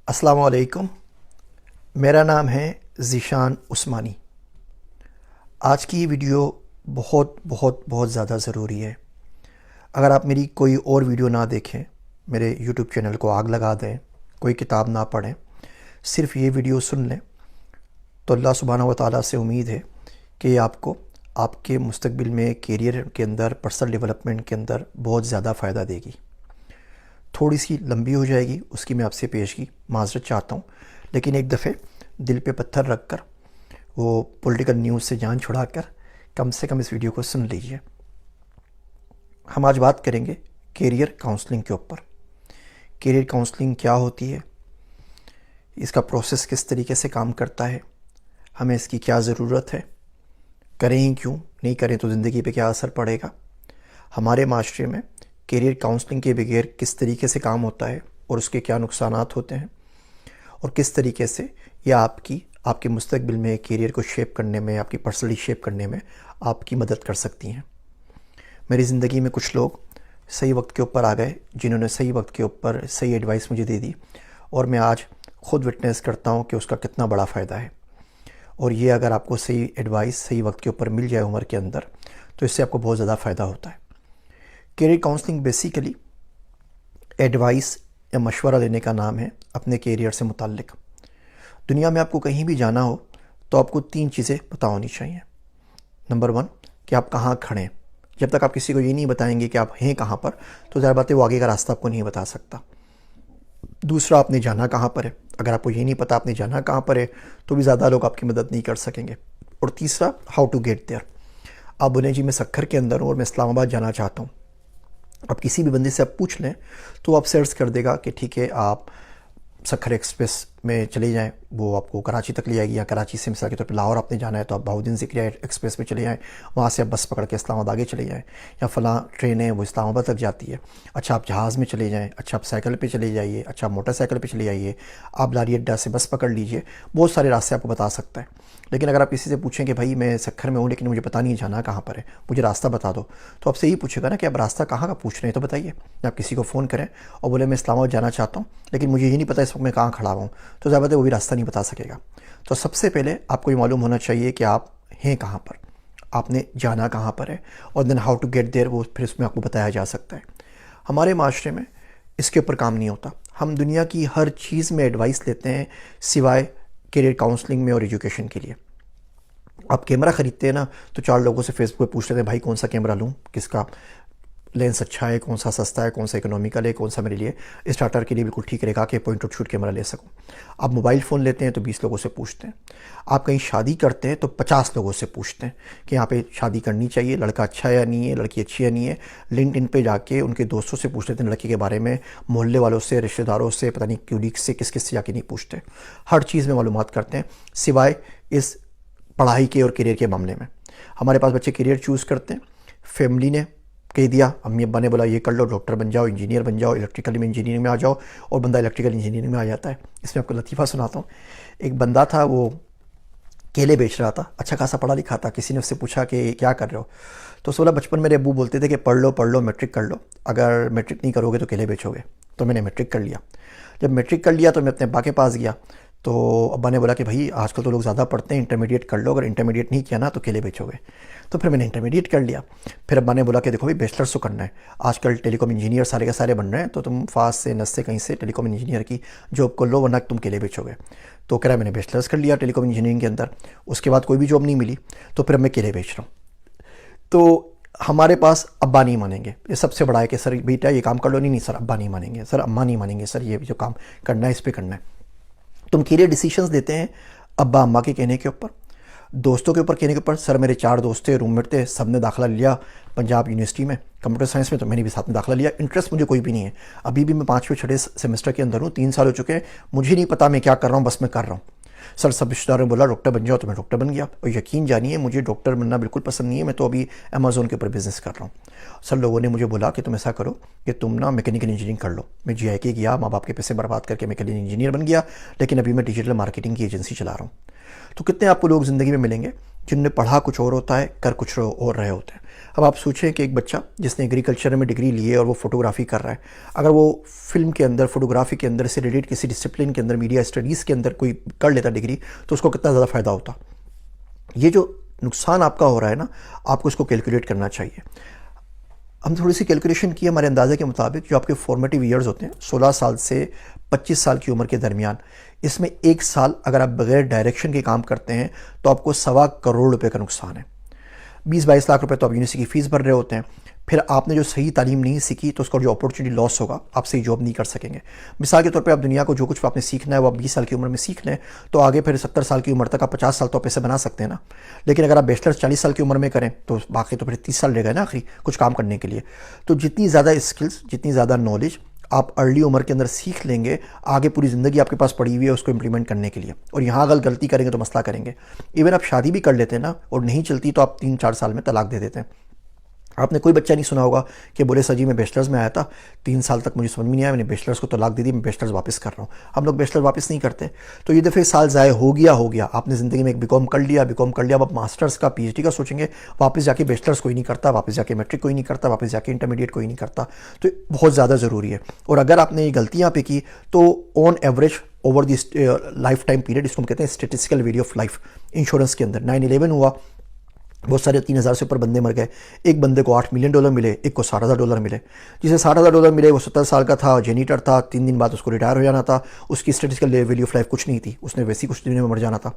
السلام علیکم، میرا نام ہے ذیشان عثمانی۔ آج کی ویڈیو بہت بہت بہت زیادہ ضروری ہے۔ اگر آپ میری کوئی اور ویڈیو نہ دیکھیں، میرے یوٹیوب چینل کو آگ لگا دیں، کوئی کتاب نہ پڑھیں، صرف یہ ویڈیو سن لیں، تو اللہ سبحانہ و تعالیٰ سے امید ہے کہ یہ آپ کو آپ کے مستقبل میں کیریئر کے اندر، پرسنل ڈیولپمنٹ کے اندر بہت زیادہ فائدہ دے گی۔ تھوڑی سی لمبی ہو جائے گی، اس کی میں آپ سے پیشگی معذرت چاہتا ہوں، لیکن ایک دفعہ دل پہ پتھر رکھ کر وہ پولیٹیکل نیوز سے جان چھڑا کر کم سے کم اس ویڈیو کو سن لیجئے۔ ہم آج بات کریں گے کیریئر کاؤنسلنگ کے اوپر۔ کیریئر کاؤنسلنگ کیا ہوتی ہے، اس کا پروسیس کس طریقے سے کام کرتا ہے، ہمیں اس کی کیا ضرورت ہے، کریں ہی کیوں، نہیں کریں تو زندگی پہ کیا اثر پڑے گا، ہمارے معاشرے میں کیریئر کاؤنسلنگ کے بغیر کس طریقے سے کام ہوتا ہے اور اس کے کیا نقصانات ہوتے ہیں، اور کس طریقے سے یہ آپ کے مستقبل میں کیریئر کو شیپ کرنے میں، آپ کی پرسنلی شیپ کرنے میں آپ کی مدد کر سکتی ہیں۔ میری زندگی میں کچھ لوگ صحیح وقت کے اوپر آ گئے، جنہوں نے صحیح وقت کے اوپر صحیح ایڈوائس مجھے دے دی، اور میں آج خود وٹنس کرتا ہوں کہ اس کا کتنا بڑا فائدہ ہے۔ اور یہ اگر آپ کو صحیح ایڈوائس صحیح وقت کے اوپر مل جائے عمر کے اندر، تو اس سے آپ کو بہت زیادہ فائدہ ہوتا ہے۔ کیریئر کاؤنسلنگ بیسیکلی ایڈوائس یا مشورہ دینے کا نام ہے اپنے کیریئر سے متعلق۔ دنیا میں آپ کو کہیں بھی جانا ہو تو آپ کو 3 چیزیں پتہ ہونی چاہیے۔ نمبر 1 کہ آپ کہاں کھڑے ہیں۔ جب تک آپ کسی کو یہ نہیں بتائیں گے کہ آپ ہیں کہاں پر، تو ظاہر بات ہے وہ آگے کا راستہ آپ کو نہیں بتا سکتا۔ دوسرا، آپ نے جانا کہاں پر ہے۔ اگر آپ کو یہ نہیں پتا آپ نے جانا کہاں پر ہے، تو بھی زیادہ لوگ آپ کی مدد نہیں کر سکیں گے۔ اور تیسرا، ہاؤ ٹو گیٹ دیئر۔ آپ بولیں جی میں سکھر کے اندر ہوں اور میں اسلام آباد جانا چاہتا ہوں، اب کسی بھی بندے سے آپ پوچھ لیں تو آپ سرچ کر دے گا کہ ٹھیک ہے آپ سکھر ایکسپریس میں چلے جائیں، وہ آپ کو کراچی تک لے جائے گی، یا کراچی سے مثال کے طور پہ لاہور آپ نے جانا ہے تو آپ بہاؤالدین ذکریہ ایکسپریس میں چلے جائیں، وہاں سے آپ بس پکڑ کے اسلام آباد آگے چلے جائیں، یا فلاں ٹرین ہے وہ اسلام آباد تک جاتی ہے۔ اچھا آپ جہاز میں چلے جائیں، اچھا آپ سائیکل پہ چلے جائیے، اچھا آپ موٹر سائیکل پہ چلے جائیے، آپ لاری اڈا سے بس پکڑ لیجئے، بہت سارے راستے آپ کو بتا سکتا ہے۔ لیکن اگر آپ کسی سے پوچھیں کہ بھائی میں سکھر میں ہوں لیکن مجھے پتہ نہیں جانا کہاں پر ہے، مجھے راستہ بتا دو، تو آپ سے یہی پوچھے گا نا کہ آپ راستہ کہاں کا پوچھ رہے ہیں تو بتائیے۔ آپ کسی کو فون کریں اور بولے میں اسلام آباد جانا چاہتا ہوں لیکن مجھے یہ نہیں پتہ اس وقت میں کہاں کھڑا ہوں، تو ظاہر بات ہے وہ بھی راستہ نہیں بتا سکے گا۔ تو سب سے پہلے آپ کو یہ معلوم ہونا چاہیے کہ آپ ہیں کہاں پر، آپ نے جانا کہاں پر ہے، اور then how to get there, وہ پھر اس میں آپ کو بتایا جا سکتا ہے۔ ہمارے معاشرے میں اس کے اوپر کام نہیں ہوتا۔ ہم دنیا کی ہر چیز میں ایڈوائس لیتے ہیں سوائے کیریئر کاؤنسلنگ میں اور ایجوکیشن کے لیے۔ آپ کیمرہ خریدتے ہیں نا تو 4 لوگوں سے فیس بک پہ پوچھ لیتے ہیں بھائی کون سا کیمرہ لوں، کس کا لینس اچھا ہے، کون سا سستا ہے، کون سا اکنومیکل ہے، کون سا میرے لیے اسٹارٹر کے لیے بالکل ٹھیک رہے گا کہ پوائنٹ آؤٹ شوٹ کیمرہ لے سکوں۔ آپ موبائل فون لیتے ہیں تو 20 لوگوں سے پوچھتے ہیں۔ آپ کہیں شادی کرتے ہیں تو 50 لوگوں سے پوچھتے ہیں کہ یہاں پہ شادی کرنی چاہیے، لڑکا اچھا ہے یا نہیں ہے، لڑکی اچھی ہے نہیں ہے۔ لنکڈ ان پہ جا کے ان کے دوستوں سے پوچھ لیتے ہیں لڑکی کے بارے میں، محلے والوں سے، رشتہ داروں سے، پتہ نہیں کولیگز سے، کس سے جا کے نہیں پوچھتے۔ ہر چیز میں معلومات کرتے ہیں سوائے اس پڑھائی کے اور کیریئر کے معاملے میں۔ ہمارے پاس بچے کیریئر چوز کرتے ہیں، فیملی نے کہہ دیا، امی ابا نے بولا یہ کر لو، ڈاکٹر بن جاؤ، انجینئر بن جاؤ، الیکٹریکل میں انجینئرنگ میں آ جاؤ، اور بندہ الیکٹریکل انجینئرنگ میں آ جاتا ہے۔ اس میں آپ کو لطیفہ سناتا ہوں۔ ایک بندہ تھا، وہ کیلے بیچ رہا تھا، اچھا خاصا پڑھا لکھا تھا۔ کسی نے اس سے پوچھا کہ کیا کر رہے ہو، تو اس بولا بچپن میرے ابو بولتے تھے کہ پڑھ لو میٹرک کر لو، اگر میٹرک نہیں کرو گے تو کیلے بیچو گے۔ تو میں نے میٹرک کر لیا۔ جب میٹرک کر لیا تو میں اپنے ابا کے پاس گیا، تو ابا نے بولا کہ بھائی آج کل تو لوگ زیادہ پڑھتے ہیں، انٹرمیڈیٹ کر لو، اگر انٹرمیڈیٹ نہیں کیا نا تو کیلے بیچو گے۔ تو پھر میں نے انٹرمیڈیٹ کر لیا۔ پھر ابا نے بولا کہ دیکھو بھائی بیچلرس تو کرنا ہے، آج کل ٹیلی کام انجینئر سارے کے سارے بن رہے ہیں، تو تم فاسٹ سے نس سے کہیں سے ٹیلی کام انجینئر کی جاب کر لو، ورنہ تم کیلے بیچو گے۔ تو کہہ رہا ہے میں نے بیچلرس کر لیا ٹیلی کام انجینئرنگ کے اندر، اس کے بعد کوئی بھی جاب نہیں ملی، تو پھر میں کیلے بیچ رہا ہوں۔ تو ہمارے پاس ابا نہیں مانیں گے، یہ سب سے بڑا ہے کہ سر بیٹا یہ کام کر لو، نہیں سر ابا نہیں مانیں گے، سر اماں نہیں مانیں گے، سر یہ جو کام کرنا ہے اس پہ کرنا ہے۔ تم کیریئر ڈیسیشنز دیتے ہیں ابا اماں کے کہنے کے اوپر، دوستوں کے اوپر کہنے کے اوپر۔ سر میرے 4 دوست تھے، روم میٹ تھے، سب نے داخلہ لیا پنجاب یونیورسٹی میں کمپیوٹر سائنس میں، تو میں نے بھی ساتھ میں داخلہ لیا۔ انٹرسٹ مجھے کوئی بھی نہیں ہے، ابھی بھی میں 5ویں 6 سیمسٹر کے اندر ہوں، 3 سال ہو چکے ہیں، مجھے نہیں پتا میں کیا کر رہا ہوں، بس میں کر رہا ہوں۔ سر سب رشتہ داروں نے بولا ڈاکٹر بن جاؤ، تو میں ڈاکٹر بن گیا، اور یقین جانیے مجھے ڈاکٹر بننا بالکل پسند نہیں ہے، میں تو ابھی امیزون کے اوپر بزنس کر رہا ہوں۔ سر لوگوں نے مجھے بولا کہ تم ایسا کرو کہ تم نا میکینیکل انجینئرنگ کر لو۔ میں جی آئی کے گیا، ماں باپ کے پیسے برباد کر کے میکینیکل انجینئر بن گیا، لیکن ابھی میں ڈیجیٹل مارکیٹنگ کی ایجنسی چلا رہا ہوں۔ تو کتنے آپ کو لوگ زندگی میں ملیں گے جن نے پڑھا کچھ اور ہوتا ہے، کر کچھ اور رہے ہوتے ہیں۔ اب آپ سوچیں کہ ایک بچہ جس نے ایگریکلچر میں ڈگری لی ہے اور وہ فوٹوگرافی کر رہا ہے، اگر وہ فلم کے اندر، فوٹوگرافی کے اندر سے ریلیٹ کسی ڈسپلن کے اندر، میڈیا اسٹڈیز کے اندر کوئی کر لیتا ڈگری، تو اس کو کتنا زیادہ فائدہ ہوتا۔ یہ جو نقصان آپ کا ہو رہا ہے نا، آپ کو اس کو کیلکولیٹ کرنا چاہیے۔ ہم تھوڑی سی کیلکولیشن کی ہمارے اندازے کے مطابق، جو آپ کے فارمیٹیو ایئرز ہوتے ہیں 16 سال سے 25 سال کی عمر کے درمیان، اس میں 1 سال اگر آپ بغیر ڈائریکشن کے کام کرتے ہیں تو آپ کو 1.25 کروڑ روپے کا نقصان ہے۔ 20-22 لاکھ روپے تو آپ یونیورسٹی کی فیس بھر رہے ہوتے ہیں، پھر آپ نے جو صحیح تعلیم نہیں سیکھی تو اس کا جو اپورچونٹی لاس ہوگا، آپ صحیح جاب نہیں کر سکیں گے۔ مثال کے طور پہ آپ دنیا کو جو کچھ آپ نے سیکھنا ہے وہ آپ 20 سال کی عمر میں سیکھ لیں، تو آگے پھر 70 سال کی عمر تک آپ 50 سال تو پیسے بنا سکتے ہیں نا۔ لیکن اگر آپ بیچلرز 40 سال کی عمر میں کریں تو باقی تو پھر 30 سال رہ گئے نا آخری کچھ کام کرنے کے لیے۔ تو جتنی زیادہ اسکلز، جتنی زیادہ نالج آپ ارلی عمر کے اندر سیکھ لیں گے، آگے پوری زندگی آپ کے پاس پڑی ہوئی ہے اس کو امپلیمنٹ کرنے کے لیے۔ اور یہاں اگر غلطی کریں گے تو مسئلہ کریں گے۔ ایون آپ شادی بھی کر لیتے ہیں نا اور نہیں چلتی تو آپ 3-4 سال میں طلاق دے دیتے ہیں۔ آپ نے کوئی بچہ نہیں سنا ہوگا کہ بولے سر جی میں بیچلرز میں آیا تھا، 3 سال تک مجھے سمجھ میں نہیں آیا، میں نے بیچلرز کو طلاق دے دی، میں بیچلرز واپس کر رہا ہوں۔ ہم لوگ بیچلر واپس نہیں کرتے، تو یہ دفعہ سال ضائع ہو گیا۔ آپ نے زندگی میں ایک بی کام کر لیا، اب آپ ماسٹرز کا پی ایچ ڈی کا سوچیں گے، واپس جا کے بیچلرز کوئی نہیں کرتا، واپس جا کے میٹرک کوئی نہیں کرتا، واپس جا کے انٹرمیڈیٹ کوئی نہیں کرتا۔ تو بہت زیادہ ضروری ہے۔ اور اگر آپ نے یہ غلطیاں پہ کی تو on average over the lifetime period, اس کو ہم کہتے ہیں statistical value of life, insurance کے اندر 9/11 ہوا، بہت سارے 3,000 سے اوپر بندے مر گئے، ایک بندے کو $8 ملین ملے، ایک کو $60,000 ملے۔ جسے $60,000 ملے وہ 70 سال کا تھا، جینیٹر تھا، 3 دن بعد اس کو ریٹائر ہو جانا تھا، اس کی اسٹیٹسٹیکل ویلیو آف لائف کچھ نہیں تھی، اس نے ویسی کچھ دنوں میں مر جانا تھا۔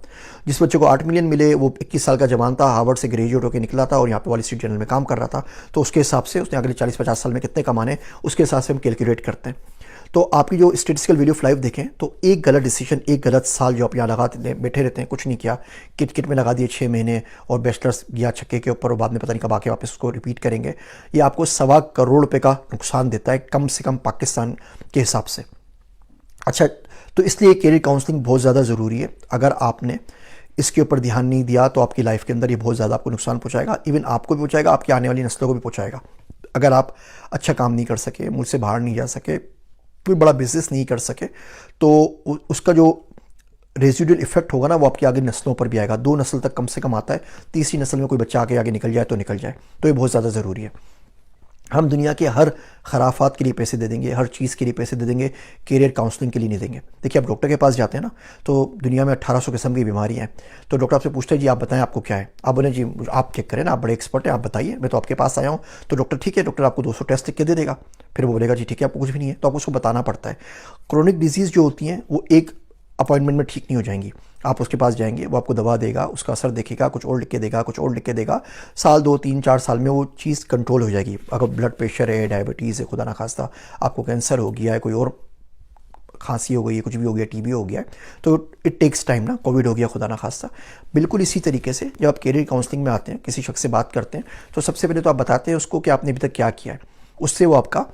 جس بچے کو $8 ملین ملے وہ 21 سال کا جوان تھا، ہارورڈ سے گریجویٹ ہو کے نکلا تھا اور یہاں پہ والی اسٹریٹ جرنل میں کام کر رہا تھا، تو اس کے حساب سے اس نے اگلے 40-50 سال میں کتنے کمانے، اس کے حساب سے ہم کیلکولیٹ کرتے ہیں۔ تو آپ کی جو اسٹیٹسٹیکل ویلیو آف لائف دیکھیں تو ایک غلط ڈیسیجن، ایک غلط سال جو آپ یہاں بیٹھے رہتے ہیں، کچھ نہیں کیا، کٹ میں لگا دیے 6 مہینے اور بیچلرس گیا چھکے کے اوپر اور بعد میں پتہ نہیں کب آ کے واپس اس کو ریپیٹ کریں گے، یہ آپ کو 1.25 کروڑ روپے کا نقصان دیتا ہے کم سے کم پاکستان کے حساب سے۔ اچھا، تو اس لیے کیریئر کاؤنسلنگ بہت زیادہ ضروری ہے۔ اگر آپ نے اس کے اوپر دھیان نہیں دیا تو آپ کی لائف کے اندر یہ بہت زیادہ آپ کو نقصان پہنچائے گا، ایون آپ کو بھی پہنچائے گا، آپ کی آنے والی نسلوں کو بھی پہنچائے گا۔ اگر آپ اچھا کام نہیں کر سکے، ملک سے باہر نہیں جا سکے، کوئی بڑا بزنس نہیں کر سکے، تو اس کا جو ریزیڈول ایفیکٹ ہوگا نا وہ آپ کی آگے نسلوں پر بھی آئے گا۔ 2 نسل تک کم سے کم آتا ہے، تیسری نسل میں کوئی بچہ آگے نکل جائے تو نکل جائے، تو یہ بہت زیادہ ضروری ہے۔ ہم دنیا کے ہر خرافات کے لیے پیسے دے دیں گے، ہر چیز کے لیے پیسے دے دیں گے، کیریئر کاؤنسلنگ کے لیے نہیں دیں گے۔ دیکھیے آپ ڈاکٹر کے پاس جاتے ہیں نا تو دنیا میں 1800 قسم کی بیماریاں ہیں، تو ڈاکٹر آپ سے پوچھتے ہیں جی آپ بتائیں آپ کو کیا ہے، آپ بولیں جی آپ چیک کریں نا، آپ بڑے ایکسپرٹ ہیں، آپ بتائیے، میں تو آپ کے پاس آیا ہوں۔ تو ڈاکٹر ٹھیک ہے، ڈاکٹر آپ کو 200 ٹیسٹ لکھ کے دے دے گا، پھر وہ بولے گا جی ٹھیک ہے آپ کو کچھ بھی نہیں ہے، تو آپ کو اس کو بتانا پڑتا ہے۔ کرونک ڈیزیز جو ہوتی ہیں وہ ایک اپوائنٹمنٹ میں ٹھیک نہیں ہو جائیں گی، آپ اس کے پاس جائیں گے، وہ آپ کو دوا دے گا، اس کا اثر دیکھے گا، کچھ اور لکھ کے دے گا، کچھ اور لکھ کے دے گا، سال 2-3-4 سال میں وہ چیز کنٹرول ہو جائے گی۔ اگر بلڈ پریشر ہے، ڈائبٹیز ہے، خدا نخواستہ آپ کو کینسر ہو گیا ہے، کوئی اور کھانسی ہو گئی ہے، کچھ بھی ہو گیا، ٹی بی ہو گیا ہے، تو اٹ ٹیکس ٹائم نا، کووڈ ہو گیا خدا نخواستہ۔ بالکل اسی طریقے سے جب آپ کیریئر کاؤنسلنگ میں آتے ہیں، کسی شخص سے بات کرتے ہیں، تو سب سے پہلے تو آپ بتاتے ہیں اس کو کہ آپ نے ابھی تک کیا کیا ہے، اس سے وہ آپ کا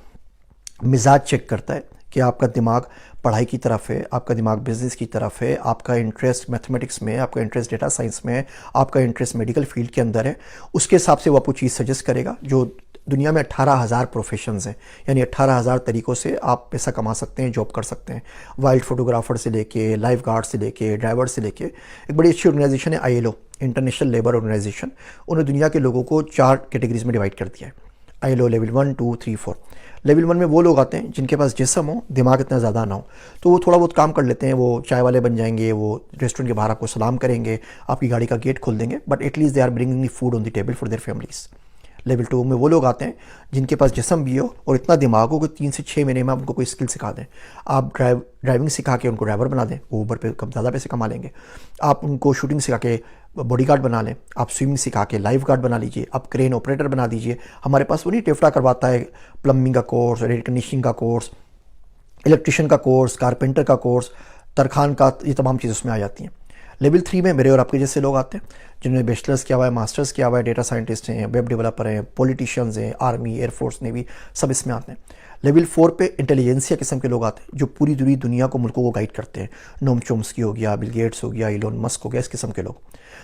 مزاج چیک کرتا ہے کہ آپ کا دماغ پڑھائی کی طرف ہے، آپ کا دماغ بزنس کی طرف ہے، آپ کا انٹرسٹ میتھمیٹکس میں ہے، آپ کا انٹرسٹ ڈیٹا سائنس میں ہے، آپ کا انٹرسٹ میڈیکل فیلڈ کے اندر ہے۔ اس کے حساب سے وہ آپ کو چیز سجیسٹ کرے گا۔ جو دنیا میں 18,000 پروفیشنز ہیں، یعنی 18,000 طریقوں سے آپ پیسہ کما سکتے ہیں، جاب کر سکتے ہیں۔ وائلڈ فوٹوگرافر سے لے کے، لائف گارڈ سے لے کے، ڈرائیور سے لے کے، ایک بڑی اچھی آرگنائزیشن ہے ILO، انٹرنیشنل لیبر آرگنائزیشن، انہوں نے دنیا کے لوگوں کو 4 کیٹیگریز میں ڈیوائڈ کر دیا ہے۔ ILO level 1 2 3 4۔ لیول 1 میں وہ لوگ آتے ہیں جن کے پاس جسم ہو، دماغ اتنا زیادہ نہ ہو، تو وہ تھوڑا بہت کام کر لیتے ہیں، وہ چائے والے بن جائیں گے، وہ ریسٹورنٹ کے باہر آپ کو سلام کریں گے، آپ کی گاڑی کا گیٹ کھول دیں گے، but at least they are bringing the food on the table for their families. Level 2 میں وہ لوگ آتے ہیں جن کے پاس جسم بھی ہو اور اتنا دماغ ہو کہ 3 سے 6 مہینے میں آپ ان کو کوئی اسکل سکھا دیں، آپ ڈرائیونگ سکھا کے ان کو ڈرائیور بنا دیں، وہ اوبر پہ کم زیادہ پیسے کما لیں گے۔ آپ ان کو شوٹنگ سکھا کے باڈی گارڈ بنا لیں، آپ سوئمنگ سکھا کے لائف گارڈ بنا لیجئے، آپ کرین آپریٹر بنا دیجئے۔ ہمارے پاس وہ نہیں ٹیفٹا کرواتا ہے پلمبنگ کا کورس، ایئر کنڈیشننگ کا کورس، الیکٹریشین کا کورس، کارپینٹر کا کورس، ترخان کا، یہ تمام چیزیں اس میں آ جاتی ہیں۔ لیول 3 میں میرے اور آپ کے جیسے لوگ آتے ہیں جنہوں نے بیچلرز کیا ہوا ہے، ماسٹرز کیا ہوا ہے، ڈیٹا سائنٹسٹ ہیں، ویب ڈیولپر ہیں، پولیٹیشینز ہیں، آرمی، ایئر فورس، نیوی، سب اس میں آتے ہیں۔ لیول 4 پہ انٹیلیجنسیا قسم کے لوگ آتے ہیں جو پوری دنیا کو، ملکوں کو گائیڈ کرتے ہیں۔ نوم چومسکی ہو گیا، بل گیٹس ہو گیا، ایلون مسک ہو گیا، اس قسم کے لوگ۔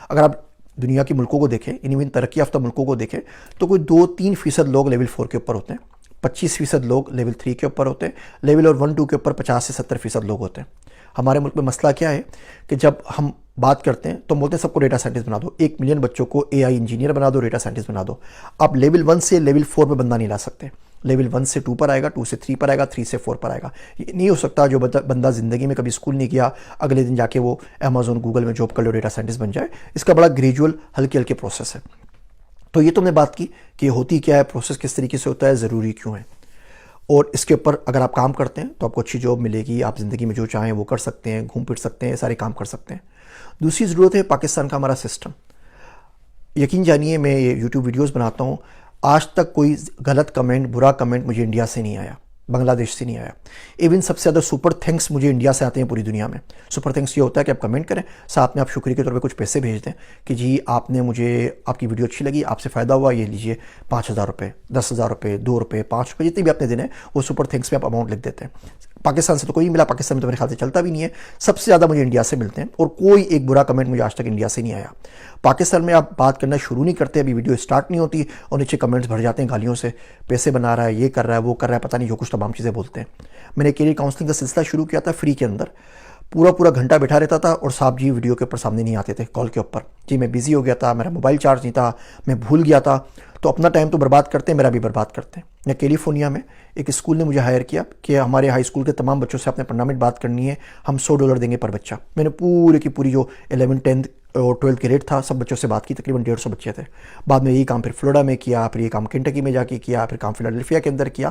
اگر آپ دنیا کے ملکوں کو دیکھیں، ایون ترقی یافتہ ملکوں کو دیکھیں، تو کوئی 2-3% لوگ لیول 4 کے اوپر ہوتے ہیں، 25% لوگ لیول 3 کے اوپر ہوتے ہیں، لیول اور 1 2 کے اوپر 50 سے 70% لوگ ہوتے ہیں۔ ہمارے ملک میں مسئلہ کیا ہے کہ جب ہم بات کرتے ہیں تو ہم بولتے ہیں سب کو ڈیٹا سائنٹسٹ بنا دو، 1 ملین بچوں کو اے آئی انجینئر بنا دو، ڈیٹا سائنٹسٹ بنا دو. آپ لیول 1 سے لیول 4 پہ بندہ نہیں لا سکتے. لیول 1 سے 2 پر آئے گا، 2 سے 3 پر آئے گا، 3 سے 4 پر آئے گا. یہ نہیں ہو سکتا جو بندہ زندگی میں کبھی اسکول نہیں کیا اگلے دن جا کے وہ امیزون گوگل میں جاب کر لے ڈیٹا سائنٹسٹ بن جائے. اس کا بڑا گریجول ہلکے ہلکے پروسیس ہے. تو یہ تو ہم نے بات کی کہ ہوتی کیا ہے، پروسیس کس طریقے سے ہوتا ہے، ضروری کیوں ہے، اور اس کے اوپر اگر آپ کام کرتے ہیں تو آپ کو اچھی جاب ملے گی، آپ زندگی میں جو چاہیں وہ کر سکتے ہیں، گھوم پھر سکتے ہیں، سارے کام کر سکتے ہیں. دوسری ضرورت ہے پاکستان کا ہمارا سسٹم. یقین جانیے میں یہ یوٹیوب ویڈیوز بناتا ہوں، آج تک کوئی غلط کمنٹ، برا کمنٹ مجھے انڈیا سے نہیں آیا، بنگلہ دیش سے نہیں آیا. ایون سب سے زیادہ سپر تھینکس مجھے انڈیا سے آتے ہیں پوری دنیا میں. سپر تھینکس یہ ہوتا ہے کہ آپ کمنٹ کریں، ساتھ میں آپ شکریہ کے طور پہ کچھ پیسے بھیج دیں کہ جی آپ نے مجھے، آپ کی ویڈیو اچھی لگی، آپ سے فائدہ ہوا، یہ لیجئے 5,000 روپے، 10,000 روپے، 2 روپے، 5 روپے، جتنے بھی آپ نے دینے وہ سپر تھینکس میں آپ اماؤنٹ لکھ دیتے ہیں. پاکستان سے تو کوئی نہیں ملا، پاکستان میں تو میرے خیال سے چلتا بھی نہیں ہے. سب سے زیادہ مجھے انڈیا سے ملتے ہیں، اور کوئی ایک برا کمنٹ مجھے آج تک انڈیا سے نہیں آیا. پاکستان میں آپ بات کرنا شروع نہیں کرتے، ابھی ویڈیو اسٹارٹ نہیں ہوتی اور نیچے کمنٹس بھر جاتے ہیں گالیوں سے، پیسے بنا رہا ہے، یہ کر رہا ہے، وہ کر رہا ہے، پتہ نہیں جو کچھ تمام چیزیں بولتے ہیں. میں نے کیریئر کاؤنسلنگ کا سلسلہ شروع کیا تھا فری کے اندر، پورا گھنٹہ بیٹھا رہتا تھا اور صاحب جی ویڈیو کے اوپر سامنے نہیں آتے تھے، کال کے اوپر. جی میں بیزی ہو گیا تھا، میرا موبائل چارج نہیں تھا، میں بھول گیا تھا. تو اپنا ٹائم تو برباد کرتے ہیں، میرا بھی برباد کرتے ہیں. میں کیلیفورنیا میں ایک اسکول نے مجھے ہائر کیا کہ ہمارے ہائی اسکول کے تمام بچوں سے آپ نے 15 منٹ بات کرنی ہے، ہم $100 دیں گے پر بچہ. میں نے پورے کی پوری جو 11 10 اور 12 کے ریٹ تھا سب بچوں سے بات کی، تقریباً 150 بچے تھے. بعد میں یہی کام پھر فلوریڈا میں کیا، پھر یہ کام کنٹکی میں جا کے کیا، پھر کام فلاڈیلفیا کے اندر کیا.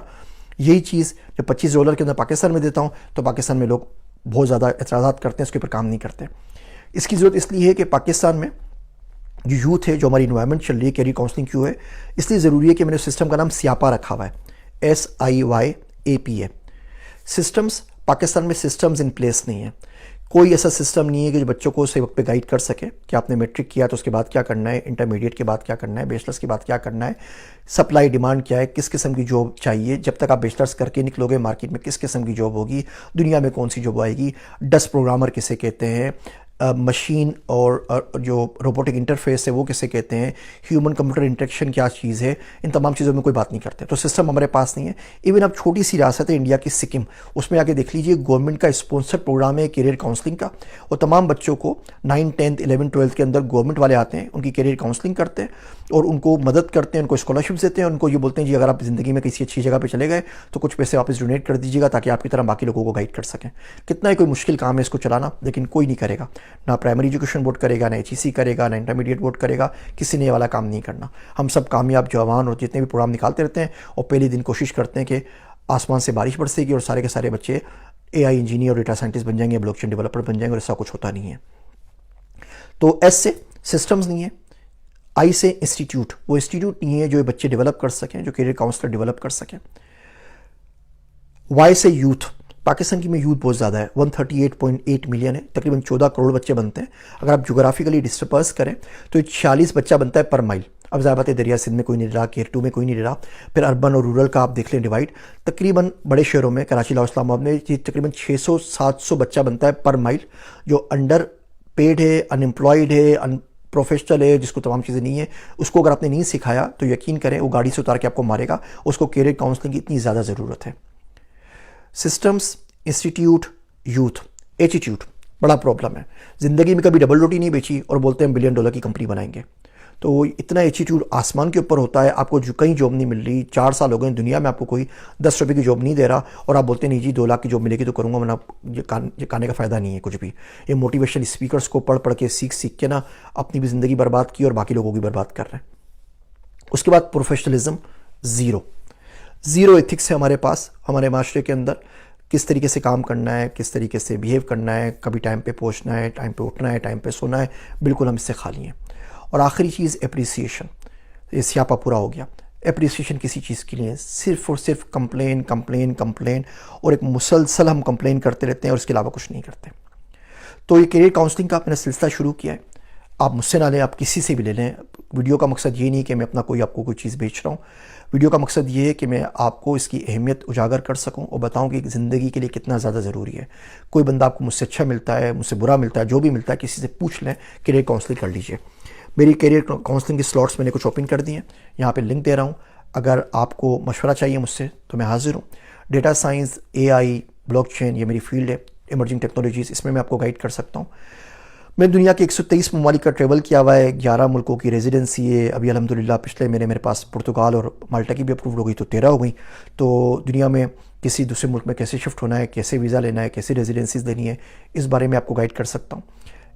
یہی چیز جب $25 کے اندر پاکستان میں دیتا ہوں تو پاکستان میں لوگ بہت زیادہ اعتراضات کرتے ہیں، اس کے اوپر کام نہیں کرتے. اس کی ضرورت اس لیے ہے کہ پاکستان میں جو یوتھ ہے، جو ہماری انوائرمنٹ چل رہی ہے، کیریئر کاؤنسلنگ کیوں ہے، اس لیے ضروری ہے کہ میں نے سسٹم کا نام سیاپا رکھا ہوا ہے، SIYAPA. سسٹمز پاکستان میں سسٹمز ان پلیس نہیں ہیں. کوئی ایسا سسٹم نہیں ہے کہ جو بچوں کو صحیح وقت پہ گائیڈ کر سکے کہ آپ نے میٹرک کیا تو اس کے بعد کیا کرنا ہے، انٹرمیڈیٹ کے بعد کیا کرنا ہے، بیچلرس کے بعد کیا کرنا ہے، سپلائی ڈیمانڈ کیا ہے، کس قسم کی جاب چاہیے، جب تک آپ بیچلرس کر کے نکلو گے مارکیٹ میں کس قسم کی جاب ہوگی، دنیا میں کون سی جاب آئے گی، ڈس پروگرامر کسے کہتے ہیں، مشین اور جو روبوٹک انٹرفیس ہے وہ کسے کہتے ہیں، ہیومن کمپیوٹر انٹریکشن کیا چیز ہے، ان تمام چیزوں میں کوئی بات نہیں کرتے. تو سسٹم ہمارے پاس نہیں ہے. ایون اب چھوٹی سی ریاست ہے انڈیا کی سکم، اس میں آ کے دیکھ لیجئے گورنمنٹ کا اسپانسر پروگرام ہے کیریئر کاؤنسلنگ کا، اور تمام بچوں کو 9 10 11 12 کے اندر گورنمنٹ والے آتے ہیں، ان کی کیریئر کاؤنسلنگ کرتے ہیں اور ان کو مدد کرتے ہیں، ان کو اسکالرشپس دیتے ہیں، ان کو یہ بولتے ہیں جی اگر آپ زندگی میں کسی اچھی جگہ پہ چلے گئے تو کچھ پیسے واپس ڈونیٹ کر دیجیے گا تاکہ آپ کی طرح باقی لوگوں کو گائیڈ کر سکیں. کتنا ہی کوئی مشکل کام ہے اس کو چلانا، لیکن کوئی نہیں کرے گا، نہ پرائمری ایجوکیشن بورڈ کرے گا، نہ HEC کرے گا، نہ انٹرمیڈیٹ بورڈ کرے گا، کسی نے یہ والا کام نہیں کرنا. ہم سب کامیاب جوان اور جتنے بھی پروگرام نکالتے رہتے ہیں اور پہلے دن کوشش کرتے ہیں کہ آسمان سے بارش برسے گی اور سارے کے سارے بچے AI انجینئر اور ڈیٹا سائنٹسٹ بن جائیں گے، بلاک چین ڈیولپر بن جائیں گے، اور ایسا کچھ ہوتا نہیں ہے. تو S سے سسٹمز نہیں ہے، I سے انسٹیٹیوٹ، وہ انسٹیٹیوٹ نہیں ہے جو بچے ڈیولپ کر سکیں، جو کیریئر کاؤنسلر ڈیولپ کر سکیں. Y سے یوتھ، پاکستان کی میں یوتھ بہت زیادہ ہے، 138.8 ملین ہے، تقریباً 14 کروڑ بچے بنتے ہیں. اگر آپ جغرافیکلی ڈسپرس کریں تو 46 بچہ بنتا ہے پر مائل. اب ظاہر بات ہے دریا سندھ میں کوئی نہیں رہا، کیئر 2 میں کوئی نہیں رہا. پھر اربن اور رورل کا آپ دیکھ لیں ڈیوائڈ، تقریباً بڑے شہروں میں کراچی، لاہور، اسلام آباد میں تقریباً 600 700 بچہ بنتا ہے پر مائل، جو انڈر پیڈ ہے، ان امپلائڈ ہے، پروفیشنل ہے، جس کو تمام چیزیں نہیں ہیں. اس کو اگر آپ نے نہیں سکھایا تو یقین کریں وہ گاڑی سے اتار کے آپ کو مارے گا. اس کو کیریئر کاؤنسلنگ کی اتنی زیادہ ضرورت ہے. سسٹمز، انسٹیٹیوٹ، یوتھ، ایٹیٹیوڈ بڑا پرابلم ہے. زندگی میں کبھی ڈبل روٹی نہیں بیچی اور بولتے ہیں ہم $1 بلین کی کمپنی بنائیں گے. تو اتنا ایٹیٹیوڈ آسمان کے اوپر ہوتا ہے. آپ کو جو کہیں جاب نہیں مل رہی، 4 سال ہو گئے دنیا میں آپ کو کوئی 10 روپے کی جاب نہیں دے رہا، اور آپ بولتے ہیں نہیں جی 2 لاکھ کی جاب ملے گی تو کروں گا، ورنہ یہ کھانے کا فائدہ نہیں ہے کچھ بھی. یہ موٹیویشنل اسپیکرس کو پڑھ کے سیکھ کے نا اپنی بھی زندگی برباد کی اور باقی لوگوں کی برباد کر رہے ہیں. اس کے بعد پروفیشنلزم زیرو ایتھکس ہے ہمارے پاس. ہمارے معاشرے کے اندر کس طریقے سے کام کرنا ہے، کس طریقے سے بیہیو کرنا ہے، کبھی ٹائم پہ پہنچنا ہے، ٹائم پہ اٹھنا ہے، ٹائم پہ سونا ہے، بالکل ہم اس سے خالی ہیں. اور آخری چیز اپریسیشن. یہ سیاپا پورا ہو گیا. اپریسیشن کسی چیز کے لیے صرف اور صرف کمپلین اور ایک مسلسل ہم کمپلین کرتے رہتے ہیں اور اس کے علاوہ کچھ نہیں کرتے. تو یہ کیریئر کاؤنسلنگ کا میں نے سلسلہ شروع کیا ہے. آپ مجھ سے نہ لیں، آپ کسی سے بھی لے لیں. ویڈیو کا مقصد یہ نہیں کہ میں اپنا آپ کو کوئی چیز بیچ رہا ہوں. ویڈیو کا مقصد یہ ہے کہ میں آپ کو اس کی اہمیت اجاگر کر سکوں اور بتاؤں کہ زندگی کے لیے کتنا زیادہ ضروری ہے. کوئی بندہ آپ کو مجھ سے اچھا ملتا ہے، مجھ سے برا ملتا ہے، جو بھی ملتا ہے کسی سے پوچھ لیں، کیریئر کاؤنسلنگ کر لیجئے. میری کیریئر کاؤنسلنگ کی سلاٹس میں نے کچھ اوپن کر دی ہیں، یہاں پہ لنک دے رہا ہوں. اگر آپ کو مشورہ چاہیے مجھ سے تو میں حاضر ہوں. Data science, AI، blockchain یہ میری فیلڈ ہے. ایمرجنگ ٹیکنالوجیز، اس میں آپ کو گائیڈ کر سکتا ہوں. میں دنیا کے 123 ممالک کا ٹریول کیا ہوا ہے، 11 ملکوں کی ریزیڈنسی ہے، ابھی الحمدللہ پچھلے مہینے میرے پاس پرتگال اور مالٹا کی بھی اپرووڈ ہو گئی تو 13 ہو گئی. تو دنیا میں کسی دوسرے ملک میں کیسے شفٹ ہونا ہے، کیسے ویزا لینا ہے، کیسے ریزیڈنسیز لینی ہے، اس بارے میں آپ کو گائیڈ کر سکتا ہوں.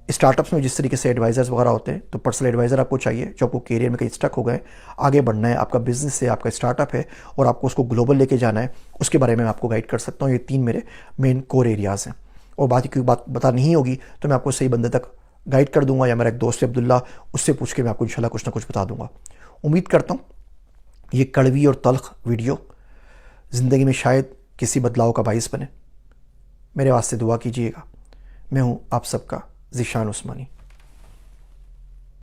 اسٹارٹ اپس میں جس طریقے سے ایڈوائزرز وغیرہ ہوتے ہیں، تو پرسنل ایڈوائزر آپ کو چاہیے جو آپ کو کیریئر میں کہیں اسٹک ہو گئے، آگے بڑھنا ہے، آپ کا بزنس ہے، آپ کا اسٹارٹ اپ ہے اور آپ کو اس کو گلوبل لے کے جانا ہے، اس کے بارے میں آپ کو گائیڈ کر سکتا ہوں. یہ 3 میرے مین کور ایریاز ہیں. اور باقی کوئی بات بتا نہیں ہوگی تو میں آپ کو صحیح بندے تک گائیڈ کر دوں گا، یا میرا ایک دوست ہے عبداللہ، اس سے پوچھ کے میں آپ کو انشاءاللہ کچھ نہ کچھ بتا دوں گا. امید کرتا ہوں یہ کڑوی اور تلخ ویڈیو زندگی میں شاید کسی بدلاؤ کا باعث بنے. میرے واسطے دعا کیجیے گا. میں ہوں آپ سب کا ذیشان عثمانی.